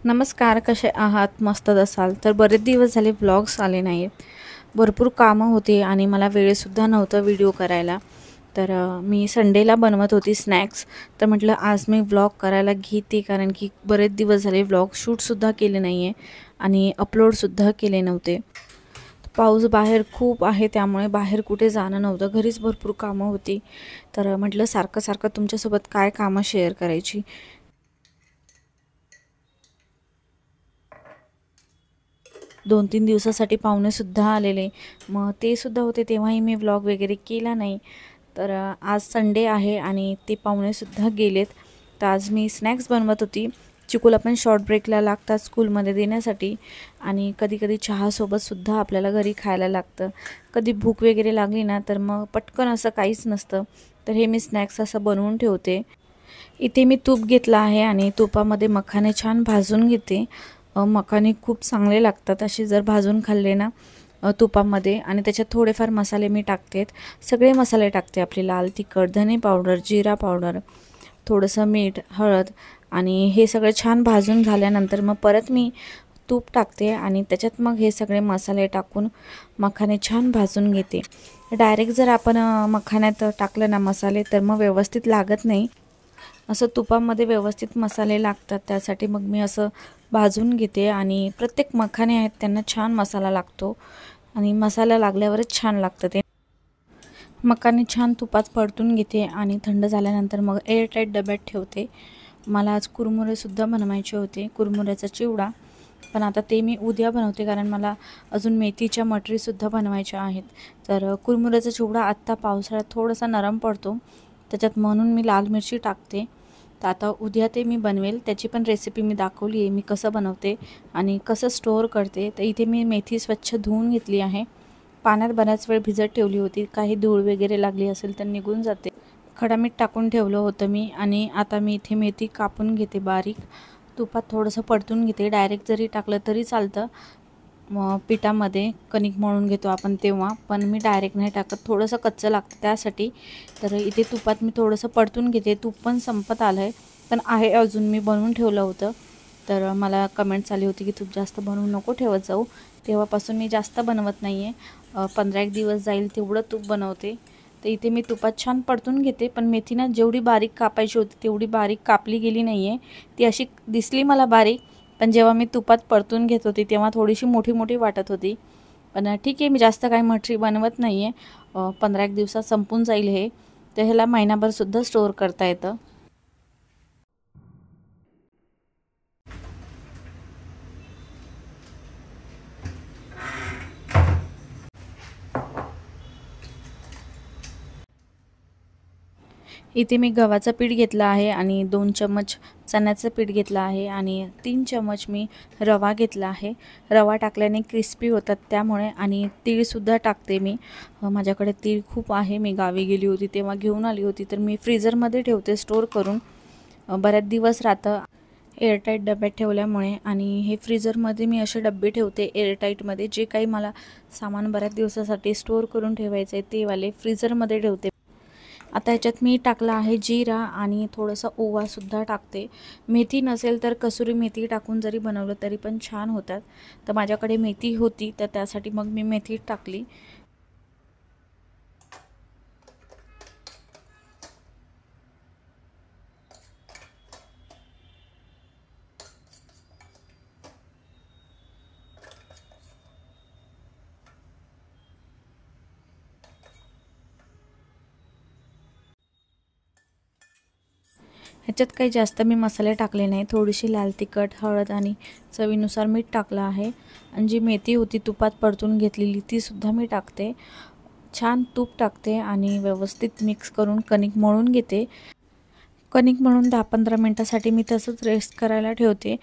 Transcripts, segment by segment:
नमस्कार, कसे आहात? मस्तच असाल तर. बरेच दिवस झाले व्लॉग्स आले नाहीत. भरपूर कामं होती आणि मला वेळसुद्धा नव्हता व्हिडिओ करायला. तर मी संडेला बनवत होती स्नॅक्स. तर म्हटलं आज मी व्लॉग करायला घेते, कारण की बरेच दिवस झाले व्लॉग शूटसुद्धा केले नाही आहे आणि अपलोडसुद्धा केले नव्हते. पाऊस बाहेर खूप आहे, त्यामुळे बाहेर कुठे जाणं नव्हतं. घरीच भरपूर कामं होती. तर म्हटलं सारखं सारखं तुमच्यासोबत काय कामं शेअर करायची. 2-3 दिवसासाठी पाहुणेसुद्धा आलेले. मग ते सुद्धा होते, तेव्हाही मी व्लॉग वगैरे केला नाही. तर आज संडे आहे आणि ते पाहुणेसुद्धा गेलेत. तर आज मी स्नॅक्स बनवत होती. चिकूला पण शॉर्ट ब्रेकला लागतात स्कूलमध्ये देण्यासाठी आणि कधी-कधी चहासोबतसुद्धा आपल्याला घरी खायला लागतं. कधी भूक वगैरे लागली ना, तर मग पटकन असं काहीच नसतं. तर हे मी स्नॅक्स असं बनवून ठेवते. इथे मी तूप घेतलं आहे आणि तुपामध्ये मखाने छान भाजून घेते. मखाने खूप चांगले लागतात असे जर भाजून खाल्ले ना तुपामध्ये. आणि त्याच्यात थोडेफार मसाले मी टाकते. सगळे मसाले टाकते, आपले लाल तिखट, धने पावडर, जिरा पावडर, थोडंसं मीठ, हळद. आणि हे सगळं छान भाजून झाल्यानंतर मग परत मी तूप टाकते आणि त्याच्यात मग हे सगळे मसाले टाकून मखाने छान भाजून घेते. डायरेक्ट जर आपण मखान्यात टाकलं ना मसाले, तर मग व्यवस्थित लागत नाही. असं तुपामध्ये व्यवस्थित मसाले लागतात, त्यासाठी मग मी असं भाजून घेते आणि प्रत्येक मखाने आहेत त्यांना छान मसाला लागतो आणि मसाला लागल्यावरच छान लागतं ते. मखाने छान तुपात परतून घेते आणि थंड झाल्यानंतर मग एअरटाईट डब्यात ठेवते. मला आज कुरमुरेसुद्धा बनवायचे होते, कुरमुऱ्याचा चिवडा. पण आता ते मी उद्या बनवते, कारण मला अजून मेथीच्या मटरीसुद्धा बनवायच्या आहेत. तर कुरमुऱ्याचा चिवडा आत्ता पावसाळ्यात थोडासा नरम पडतो त्याच्यात, म्हणून मी लाल मिरची टाकते. तर आता उद्या ते मी बनवेल. त्याची पण रेसिपी मी दाखवली आहे, मी कसं बनवते आणि कसं स्टोअर करते. तर इथे मी मेथी स्वच्छ धुवून घेतली आहे. पाण्यात बऱ्याच वेळ भिजत ठेवली होती, काही धूळ वगैरे लागली असेल तर निघून जाते. खडा मीठ टाकून ठेवलं होतं मी आणि आता मी इथे मेथी कापून घेते बारीक. तुपात थोडंसं परतून घेते. डायरेक्ट जरी टाकलं तरी चालतं, मग पिठामध्ये कणिक मळून घेतो आपण तेव्हा. पण मी डायरेक्ट नाही टाकत, थोडंसं कच्चं लागतं त्यासाठी. तर इथे तुपात मी थोडंसं परतून घेते. तूप पण संपत आलं आहे, पण आहे अजून, मी बनवून ठेवलं होतं. तर मला कमेंट्स आली होती की तूप जास्त बनवून नको ठेवत जाऊ. तेव्हापासून मी जास्त बनवत नाही आहे. 15-1 दिवस जाईल तेवढं तूप बनवते. तर इथे मी तुपात छान परतून घेते. पण मेथी ना जेवढी बारीक कापायची होती तेवढी बारीक कापली गेली नाही आहे. ती अशी दिसली मला बारीक, पण जेव्हा मी तुपात परतून घेत होती तेव्हा थोडीशी मोठी मोठी वाटत होती. पण ठीक आहे, मी जास्त काही मटरी बनवत नाही आहे. 15-1 दिवसात संपून जाईल हे. तर ह्याला महिनाभरसुद्धा स्टोअर करता येतं. इथे मी गव्हाचं पीठ घेतलं आहे आणि 2 चम्मच चण्याचं पीठ घेतलं आहे आणि 3 चम्मच मी रवा घेतला आहे. रवा टाकल्याने क्रिस्पी होतात त्यामुळे. आणि तीळसुद्धा टाकते मी. माझ्याकडे तीळ खूप आहे, मी गावी गेली होती तेव्हा घेऊन आली होती. तर मी फ्रीझरमध्ये ठेवते स्टोअर करून. बऱ्याच दिवस राहतं एअरटाईट डब्यात ठेवल्यामुळे. आणि हे फ्रीझरमध्ये मी असे डबे ठेवते एअरटाईटमध्ये, जे काही मला सामान बऱ्याच दिवसासाठी स्टोअर करून ठेवायचं आहे ते वाले फ्रीझरमध्ये ठेवते. आता ह्याच्यात मी टाकला आहे जिरा आणि थोडंसं ओवासुद्धा टाकते. मेथी नसेल तर कसुरी मेथी टाकून जरी बनवलं तरी पण छान होतात. तर माझ्याकडे मेथी होती, तर त्यासाठी मग मी मेथी टाकली. ह्याच्यात काही जास्त मी मसाले टाकले नाही. थोडीशी लाल तिखट, हळद आणि चवीनुसार मीठ टाकलं आहे. आणि जी मेथी होती तुपात परतून घेतलेली तीसुद्धा मी टाकते. छान तूप टाकते आणि व्यवस्थित मिक्स करून कणिक मळून घेते. कणिक मळून 10-15 मिनटासाठी मी तसंच रेस्ट करायला ठेवते.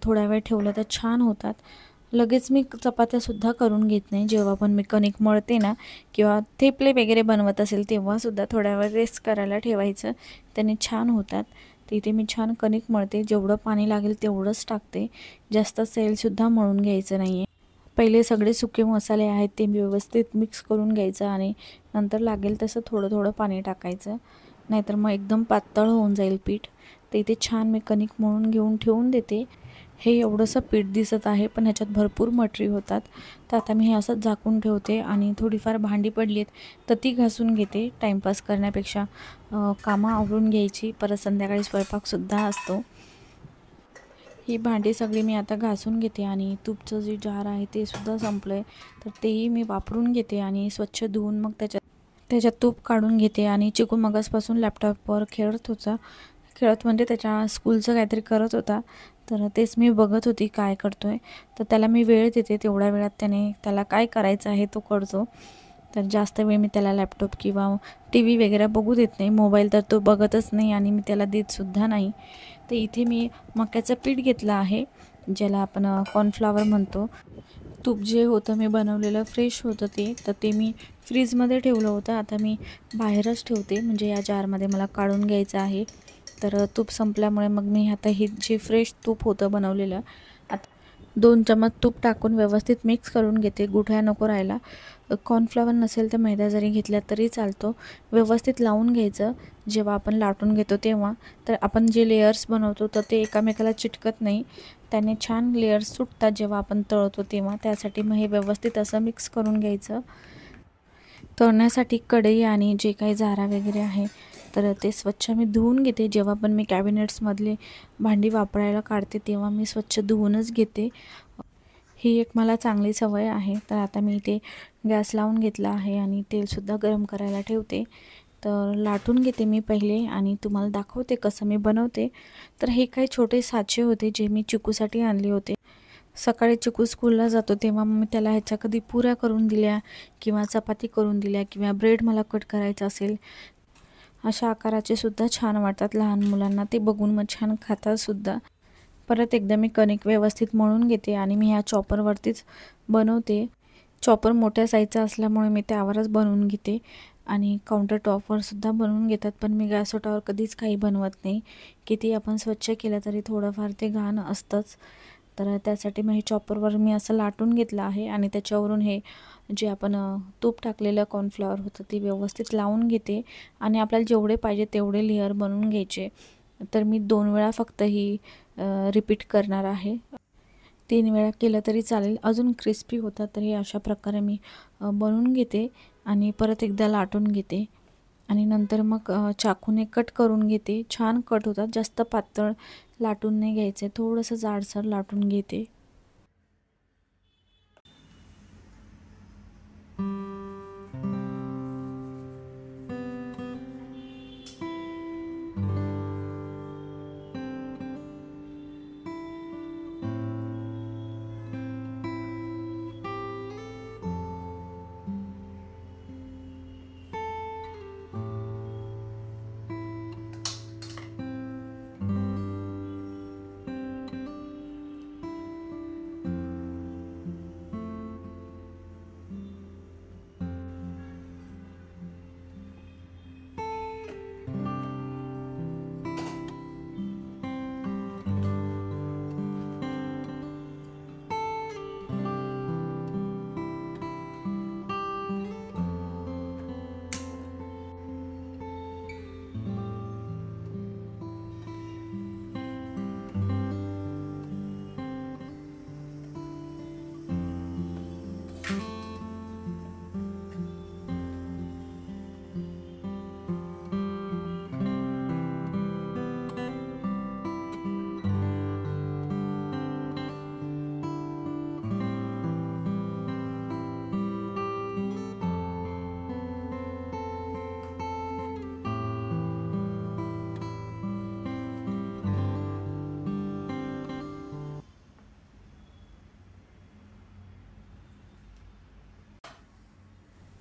थोडा वेळ ठेवलं तर छान होतात. लगेच मी चपात्यासुद्धा करून घेत नाही. जेव्हा पण मी कणिक मळते ना किंवा थेपले वगैरे बनवत असेल तेव्हासुद्धा थोड्या वेळ रेस्ट करायला ठेवायचं, त्याने छान होतात. तर इथे मी छान कणिक मळते. जेवढं पाणी लागेल तेवढंच टाकते, जास्त सेलसुद्धा मळून घ्यायचं नाही आहे. पहिले सगळे सुके मसाले आहेत ते व्यवस्थित मिक्स करून घ्यायचं आणि नंतर लागेल तसं थोडं थोडं पाणी टाकायचं, नाहीतर मग एकदम पातळ होऊन जाईल पीठ. तर इथे छान मी कणिक मळून घेऊन ठेवून देते. हे एवढंसं पीठ दिसत आहे, पण ह्याच्यात भरपूर मटरी होतात. तर आता मी हे असंच झाकून ठेवते आणि थोडीफार भांडी पडली आहेत तर ती घासून घेते. टाईमपास करण्यापेक्षा कामं आवरून घ्यायची, परत संध्याकाळी स्वयंपाकसुद्धा असतो. ही भांडी सगळी मी आता घासून घेते आणि तूपचं जे जार आहे ते सुद्धा संपलं आहे, तर तेही मी वापरून घेते आणि स्वच्छ धुवून मग त्याच्यात तूप काढून घेते. आणि चिकू मगासपासून लॅपटॉपवर खेळत म्हणजे त्याच्या स्कूलचं काहीतरी करत होता, तर तेच मी बघत होती काय करतो आहे. तर त्याला मी वेळ देते, तेवढ्या वेळात त्याला काय करायचं आहे तो करतो. तर जास्त वेळ मी त्याला लॅपटॉप किंवा टी व्ही वगैरे बघू देत नाही. मोबाईल तर तो बघतच नाही आणि मी त्याला देतसुद्धा नाही. तर इथे मी मक्याचं पीठ घेतलं आहे, ज्याला आपण कॉर्नफ्लॉवर म्हणतो. तूप जे होतं मी बनवलेलं फ्रेश होतं तर ते मी फ्रीजमध्ये ठेवलं होतं. आता मी बाहेरच ठेवते, म्हणजे या जारमध्ये मला काढून घ्यायचं आहे. तर तूप संपल्यामुळे मग मी आता हे जे फ्रेश तूप होतं बनवलेलं, आता 2 चमच तूप टाकून व्यवस्थित मिक्स करून घेते. गुठळ्या नको राहायला. कॉर्नफ्लॉवर नसेल तर मैदा जरी घेतला तरी चालतो. व्यवस्थित लावून घ्यायचं जेव्हा आपण लाटून घेतो तेव्हा. तर आपण जे लेयर्स बनवतो तर ते एकामेकाला चिटकत नाही, त्याने छान लेयर्स सुटतात जेव्हा आपण तळतो तेव्हा. त्यासाठी मग हे व्यवस्थित असं मिक्स करून घ्यायचं. तळण्यासाठी कढई आणि जे काही झारा वगैरे आहे तर ते स्वच्छ मी धुवून घेते. जेव्हा पण मी कॅबिनेट्समधले भांडी वापरायला काढते तेव्हा मी स्वच्छ धुवूनच घेते. ही एक मला चांगली सवय आहे. तर आता मी इथे गॅस लावून घेतला आहे आणि तेलसुद्धा गरम करायला ठेवते. तर लाटून घेते मी पहिले आणि तुम्हाला दाखवते कसं मी बनवते. तर हे काही छोटे साचे होते जे मी चिकूसाठी आणले होते. सकाळी चिकू स्कूलला जातो तेव्हा मग मी त्याला ह्याच्या कधी पुऱ्या करून दिल्या किंवा चपाती करून दिल्या किंवा ब्रेड मला कट करायचं असेल, अशा आकाराचे सुद्धा छान वाटतात लहान मुलांना. ते बघून मग छान खातातसुद्धा. परत एकदा मी कणिक व्यवस्थित मळून घेते आणि मी ह्या चॉपरवरतीच बनवते. चॉपर मोठ्या साईजचा असल्यामुळे मी त्यावरच बनवून घेते आणि काउंटर टॉपवरसुद्धा बनवून घेतात. पण मी गॅस ओटावर कधीच काही बनवत नाही. किती आपण स्वच्छ केलं तरी थोडंफार ते घाण असतंच. तर त्यासाठी मग हे चॉपरवर मी असं लाटून घेतलं आहे आणि त्याच्यावरून हे जे आपण तूप टाकलेलं कॉर्नफ्लॉवर होतं ते व्यवस्थित लावून घेते. आणि आपल्याला जेवढे पाहिजे तेवढे लेअर बनवून घ्यायचे. तर मी 2 वेळा फक्त ही रिपीट करणार आहे. 3 वेळा केलं तरी चालेल, अजून क्रिस्पी होतात. तर हे अशा प्रकारे मी बनवून घेते आणि परत एकदा लाटून घेते आणि नंतर मग चाकूने कट करून घेते. छान कट होतात. जास्त पातळ लाटून नाही घ्यायचे, थोडंसं जाडसर लाटून घेते.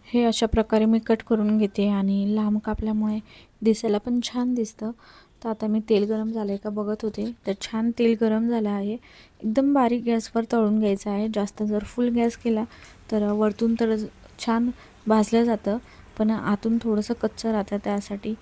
हे अशा प्रकारे मी कट करून घेते आणि लांब कापल्यामुळे दिसायला पण छान दिसतं. तर आता मी तेल गरम झालं आहे का बघत होते, तर छान तेल गरम झालं आहे. एकदम बारीक गॅसवर तळून घ्यायचं आहे. जास्त जर फुल गॅस केला तर वरतून तर छान भाजलं जातं, पण आतून थोडंसं कच्चं राहतं. त्यासाठी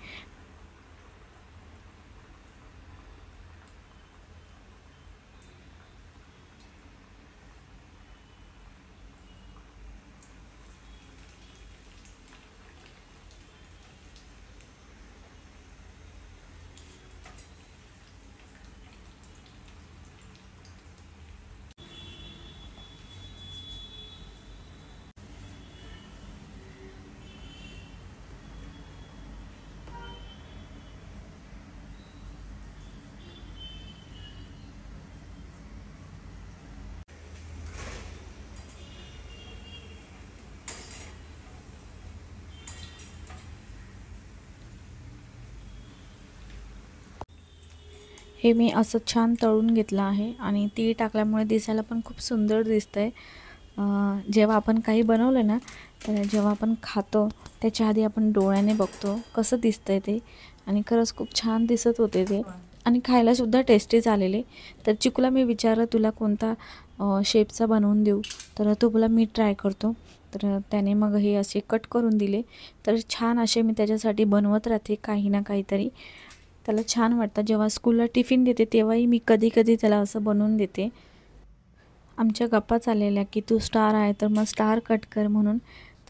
हे मी असं छान तळून घेतलं आहे आणि तीळ टाकल्यामुळे दिसायला पण खूप सुंदर दिसतंय। जेव्हा आपण काही बनवलं ना, तर जेव्हा आपण खातो त्याच्या आधी आपण डोळ्याने बघतो कसं दिसतंय ते, आणि खरंच खूप छान दिसत होते ते आणि खायलासुद्धा टेस्टी झालेले। तर चिकूला मी विचारलं तुला कोणता शेपचा बनवून देऊ, तर तो बोला मी ट्राय करतो। तर त्याने मग हे असे कट करून दिले। तर छान असे मी त्याच्यासाठी बनवत राहते काही ना काहीतरी, त्याला छान वाटतं। जेव्हा स्कूलला टिफिन देते तेव्हाही मी कधी कधी त्याला असं बनवून देते। आमच्या गप्पा चाललेल्या की तू स्टार आहे तर मग स्टार कट कर म्हणून,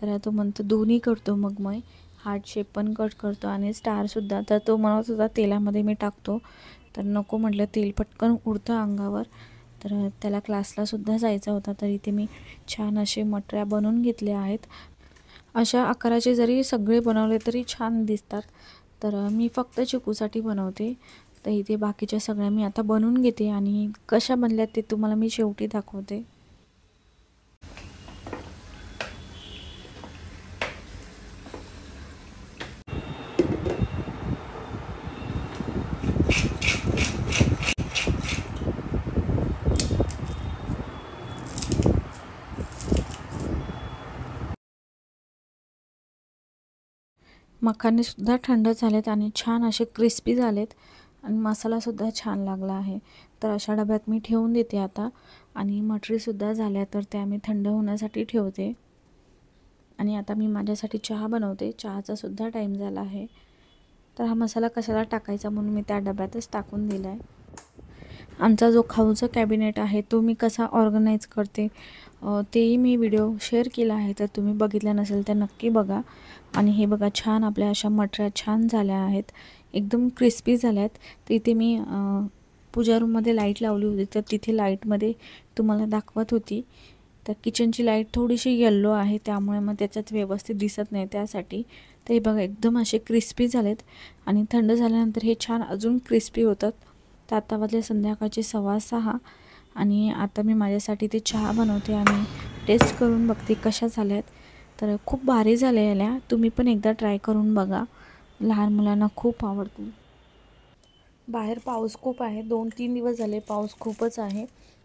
तर तो म्हणतो दोन्ही करतो, मग मी हार्ट शेप पण कट करतो आणि स्टारसुद्धा। तर तो म्हणत होता तेलामध्ये मी टाकतो, तर नको म्हटलं, तेल पटकन उडतं अंगावर। तर त्याला क्लासलासुद्धा जायचा होता, तर इथे मी छान असे मटऱ्या बनवून घेतल्या आहेत। अशा आकाराचे जरी सगळे बनवले तरी छान दिसतात। तर मी फक्त चिकूसाठी बनवते। तर इथे बाकीच्या सगळ्या मी आता बनवून घेते आणि कशा बनल्या ते तुम्हाला मी शेवटी दाखवते। मखानेसुद्धा थंड झालेत आणि छान असे क्रिस्पी झालेत आणि मसालासुद्धा छान लागला आहे। तर अशा डब्यात मी ठेवून देते आता। आणि मटरीसुद्धा झाल्या, तर त्या मी थंड होण्यासाठी ठेवते। आणि आता मी माझ्यासाठी चहा बनवते, चहाचा सुद्धा टाईम झाला आहे। तर हा मसाला कशाला टाकायचा म्हणून मी त्या डब्यातच टाकून दिला आहे। आमचा जो खाऊचा कॅबिनेट आहे तो मी कसा ऑर्गनाईज करते तेही मी व्हिडिओ शेअर केला आहे, तर तुम्ही बघितला नसेल तर नक्की बघा। आणि हे बघा छान आपल्या अशा मटऱ्या छान झाल्या आहेत, एकदम क्रिस्पी झाल्यात। तर इथे मी पूजा रूममध्ये लाईट लावली होती, तर तिथे लाईटमध्ये तुम्हाला दाखवत होती। तर किचनची लाईट थोडीशी येल्लो आहे, त्यामुळे मग त्याच्यात व्यवस्थित दिसत नाही त्यासाठी। तर हे बघा एकदम असे क्रिस्पी झालेत आणि थंड झाल्यानंतर हे छान अजून क्रिस्पी होतात। तर आता वाजले संध्याकाळचे 6:15 आणि आता मी माझ्यासाठी ते चहा बनवते आणि टेस्ट करून बघते कशा झाल्यात। तर खूप भारी झालेल्या, तुम्ही पण एकदा ट्राय करून बघा, लहान मुलांना खूप आवडतील। बाहेर पाऊस खूप आहे, 2-3 दिवस झाले पाऊस खूपच आहे।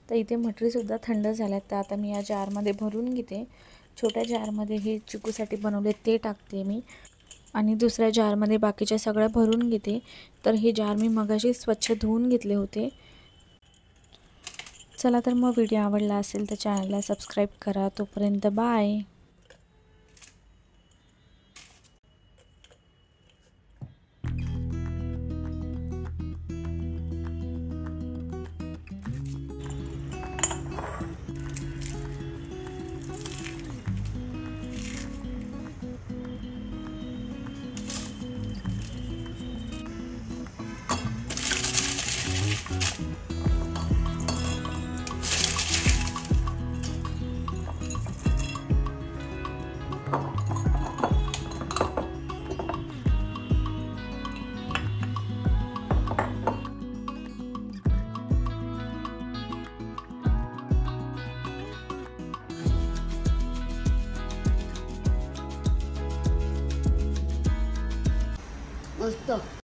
तर इथे मटरीसुद्धा थंड झाल्यात, तर आता मी या जारमध्ये भरून घेते। छोट्या जारमध्ये हे चिकूसाठी बनवले ते टाकते मी आणि दुसऱ्या जारमध्ये बाकीच्या सगळ्या भरून घेते। तर हे जार मी मगाशी स्वच्छ धुवून घेतले होते। चला तर मग व्हिडिओ आवडला असेल तर चॅनलला सबस्क्राईब करा। तोपर्यंत बाय। मस्त।